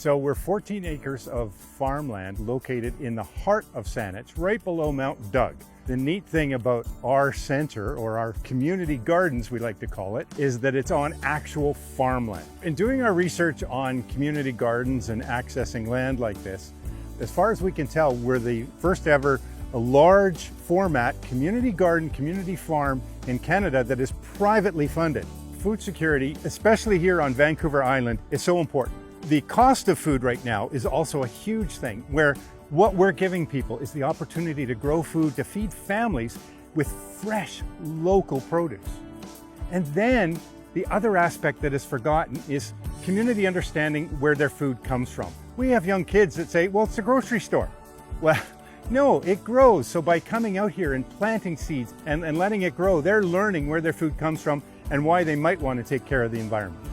So we're 14 acres of farmland located in the heart of Saanich, right below Mount Doug. The neat thing about our center, or our community gardens we like to call it, is that it's on actual farmland. In doing our research on community gardens and accessing land like this, as far as we can tell, we're the first ever large format community garden, community farm in Canada that is privately funded. Food security, especially here on Vancouver Island, is so important. The cost of food right now is also a huge thing, where what we're giving people is the opportunity to grow food to feed families with fresh local produce. And then the other aspect that is forgotten is community understanding where their food comes from. We have young kids that say, well, it's a grocery store. Well, no, it grows. So by coming out here and planting seeds and letting it grow, they're learning where their food comes from and why they might want to take care of the environment.